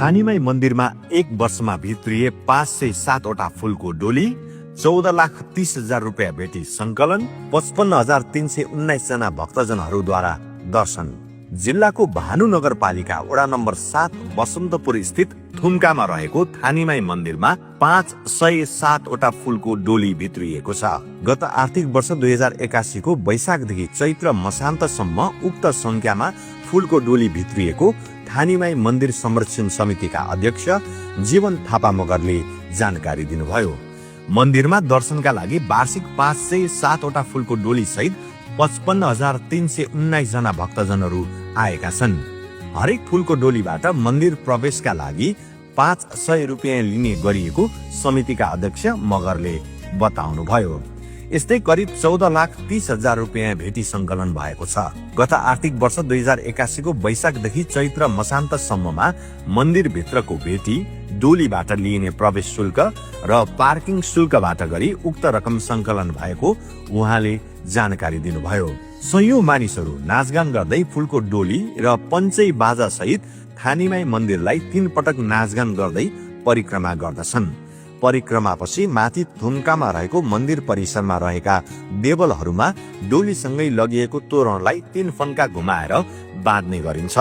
थानीमाई मन्दिरमा एक वर्षमा भित्रिए 507 वटा फूलको डोली, 14,30,000 रुपियाँ भेटी संकलन, 55,319 जना भक्तजनहरूद्वारा दर्शन। जिल्लाको भानु नगरपालिका वडा नम्बर 7 बसन्तपुर स्थित थुम्कामा रहेको थानीमाई मन्दिरमा 507 वटा फूलको डोली भित्रिएको छ। गत आर्थिक वर्ष 2081 को वैशाखदेखि चैत्र मसान्तसम्म उक्त संख्यामा फूलको डोली भित्रिएको थानीमाई मन्दिर संरक्षण समितिका अध्यक्ष जीवन थापा मगरले जानकारी दिनुभयो। मन्दिरमा दर्शनका लागि वार्षिक 507 वटा फूलको डोली सहित 55,319 जना भक्तजनहरू आएका छन्। हरेक फूलको डोलीबाट मन्दिर प्रवेशका लागि 500 रुपियाँ लिने गरिएको समितिका अध्यक्ष मगरले बताउनुभयो। यस्तै करिब 14,30,000 रुपियाँ भेटी संकलन भएको छ। गत आर्थिक वर्ष 2081 को वैशाखदेखि चैत्र मसान्तसम्ममा मन्दिर भित्रको भेटी, डोलीबाट लिइने प्रवेश शुल्क र पार्किङ शुल्कबाट गरी उक्त रकम संकलन भएको उहाँले जानकारी दिनुभयो। सयौं मानिसहरू नाचगान गर्दै फूलको डोली र पञ्चै बाजा सहित थानीमाई मन्दिरलाई 3 पटक नाचगान गर्दै परिक्रमा गर्दछन्। परिक्रमापछि माथि थुम्कामा रहेको मन्दिर परिसरमा रहेका देवलहरूमा डोलीसँगै लगिएको तोरणलाई 3 फन्का घुमाएर बाँध्ने गरिन्छ।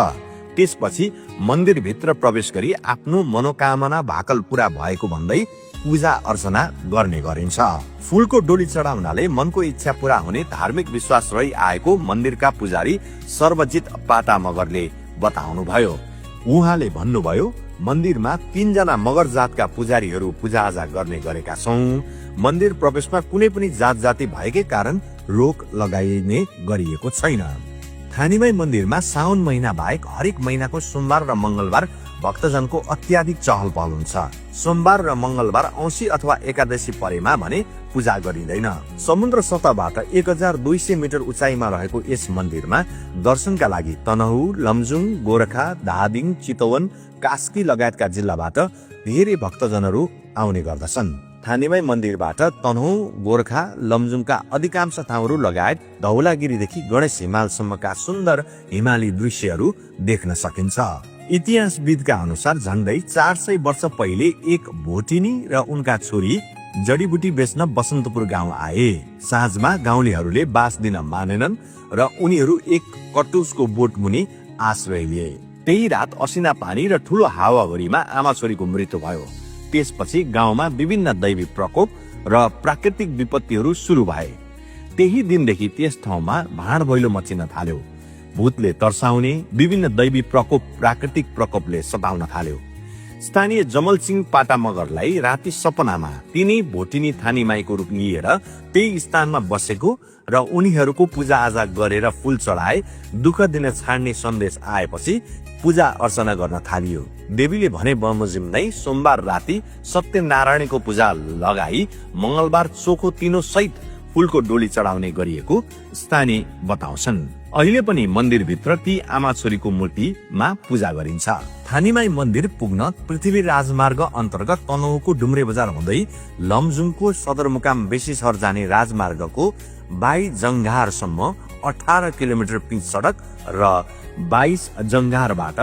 त्यसपछि मन्दिरभित्र प्रवेश गरी आफ्नो मनोकामना भाकल पूरा भएको भन्दै पूजा अर्चना गर्ने गरिन्छ। फूलको डोली चढाउनाले मनको इच्छा पूरा हुने धार्मिक विश्वास रही आएको मन्दिरका पुजारी सर्वजित पाटा मगरले बताउनुभयो। उहाँले भन्नुभयो, मन्दिरमा 3 जना मगर जातका पुजारीहरू पूजाआजा गर्ने गरेका छौं। मन्दिर प्रवेशमा कुनै पनि जात जाति भएकै कारण रोक लगाइने गरिएको छैन। थानीमाई मन्दिरमा साउन महिना बाहेक हरेक महिनाको सोमबार र मंगलबार भक्तजनको अत्याधिक चहल पहल हुन्छ। सोमबार र मंगलबार औँसी अथवा एकादशी परेमा भने पूजा गरिँदैन। समुद्र सतहबाट 1200 मिटर उचाइमा रहेको यस मन्दिरमा दर्शनका लागि तनहुँ, लमजुङ, गोरखा, धादिङ, चितवन, कास्की लगायतका जिल्लाबाट धेरै भक्तजनहरू आउने गर्दछन्। थानीमाई मन्दिरबाट तनहुँ, गोरखा, लमजुङका अधिकांश ठाउँहरू लगायत धौलागिरीदेखि गणेश हिमालसम्मका सुन्दर हिमाली दृश्यहरू देख्न सकिन्छ। इतिहासविदका अनुसार झण्डै 400 वर्ष पहिले एक भोटिनी र उनका छोरी जडीबुटी बेच्न बसन्तपुर गाउँ आए। साँझमा गाउँलेहरूले बास दिन मानेनन् र उनीहरू एक कटुसको बोट मुनि आश्रय लिए। त्यही रात असिना पानी र ठूलो हावाहुरीमा आमा छोरीको मृत्यु भयो। त्यसपछि गाउँमा विभिन्न दैवी प्रकोप र प्राकृतिक विपत्तिहरू सुरु भए। त्यही दिनदेखि त्यस ठाउँमा भाँड भैलो मचिन थाल्यो। भूतले तर्साउने, विभिन्न दैवी प्रकोप, प्राकृतिक प्रकोपले सताउन थाल्यो। स्थानीय जमल सिंह पाटा मगरलाई राति सपनामा तिनी भोटिनी थानीमाईको रूप लिएर त्यही स्थानमा बसेको र उनीहरूको पूजा आजा गरेर फूल चढाए दुःख दिन छाड्ने सन्देश आएपछि पूजा अर्चना गर्न थालियो। देवीले भने बमोजिम नै सोमबार राति सत्यनारायणको पूजा लगाई मंगलबार चोखो तिनो सहित फूलको डोली चढाउने गरिएको स्थानीय बताउँछन्। अहिले पनि मन्दिरभित्र ती आमा छोरीको मूर्तिमा पूजा गरिन्छ। थानीमाई मन्दिर पुग्न पृथ्वी राजमार्ग अन्तर्गत तनहुँको डुम्रे बजार हुँदै लमजुङको सदरमुकाम बेसीसहर जाने राजमार्गको 22 जङ्घारसम्म 18 किलोमिटर पिच सडक र 22 जङ्घारबाट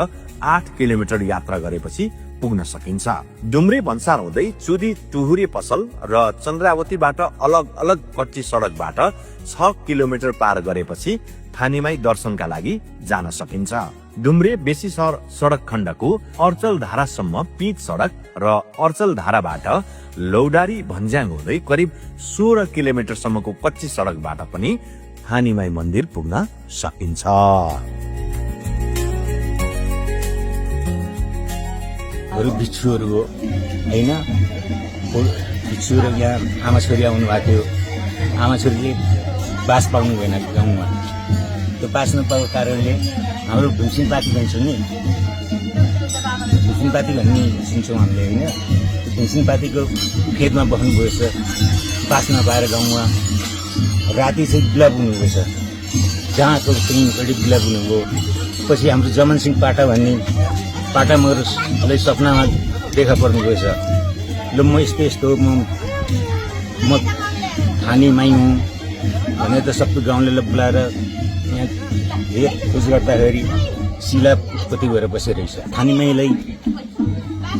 8 किलोमिटर यात्रा गरेपछि पुग्न सकिन्छ। डुम्रे भन्सार हुँदै चुदी टुहुरे पसल र चन्द्रावतीबाट अलग अलग कच्ची सडकबाट 6 किलोमिटर पार गरेपछि थानीमाई दर्शनका लागि जान सकिन्छ। डुम्रे बेसीसहर सडक खण्डको अर्चल धारासम्म पिच सडक र अर्चल धाराबाट लौडारी भन्ज्याङ हुँदै करिब 16 किलोमिटरसम्मको कच्ची सडकबाट पनि थानीमाई मन्दिर पुग्न सकिन्छ। बिच्छुहरू हो होइन, बिच्छुहरू यहाँ आमा छोरी आउनु भएको थियो। आमा छोरीले बास पाउनु भएन गाउँमा। त्यो बास नपाएको कारणले हाम्रो भुइँसिङपाती भन्छौँ नि, भुइँसिङपाती भन्ने सुन्छौँ हामीले होइन। त्यो भुइँसिङपातीको फेदमा बस्नु गएछ, बास नपाएर गाउँमा राति चाहिँ बिला पुग्नु गएछ। जहाँको सिङपट्टि बिला पुग्नु गयो। पछि हाम्रो जमन सिंह पाटा भन्ने पाटा मगरलाई सपनामा देखा पर्नु गएछ। ल म यस्तो यस्तो म थानीमाई हुँ भनेर त सबै गाउँले बोलाएर यहाँ हेर खोज गर्दाखेरि शिला उत्पत्ति भएर बसिरहेछ। थानीमाईलाई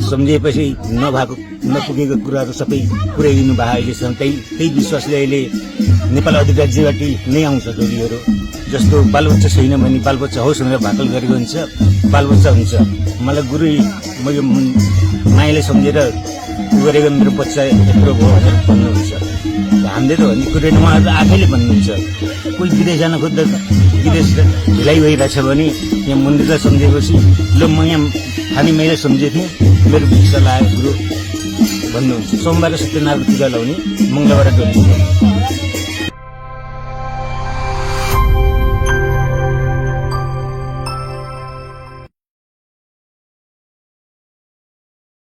सम्झिएपछि नभएको नपुगेको कुराहरू सबै पुर्याइदिनु भयो अहिलेसम्म। त्यही विश्वासले अहिले नेपाल अधिराज्यबाट नै आउँछ डोलीहरू। जस्तो बालबच्चा छैन भने बालबच्चा होस् भनेर भाकल गरेको हुन्छ, बालबच्चा हुन्छ। मलाई गुरु मैले मायाले सम्झेर गरेको मेरो बच्चा यत्रो भयो भनेर भन्नुहुन्छ। हामीले त भन्ने कुरो उहाँहरू आफैले भन्नुहुन्छ। कोही विदेश जान खोज्दा विदेश ढिलाइ भइरहेछ भने यहाँ मन्दिरलाई सम्झेपछि ल म यहाँ हामी मैले सम्झेको थिएँ, मेरो भिसा लाग्यो गुरु भन्नुहुन्छ। सोमबार सत्यनारायण पूजा लाउने, मङ्गलबार डोली।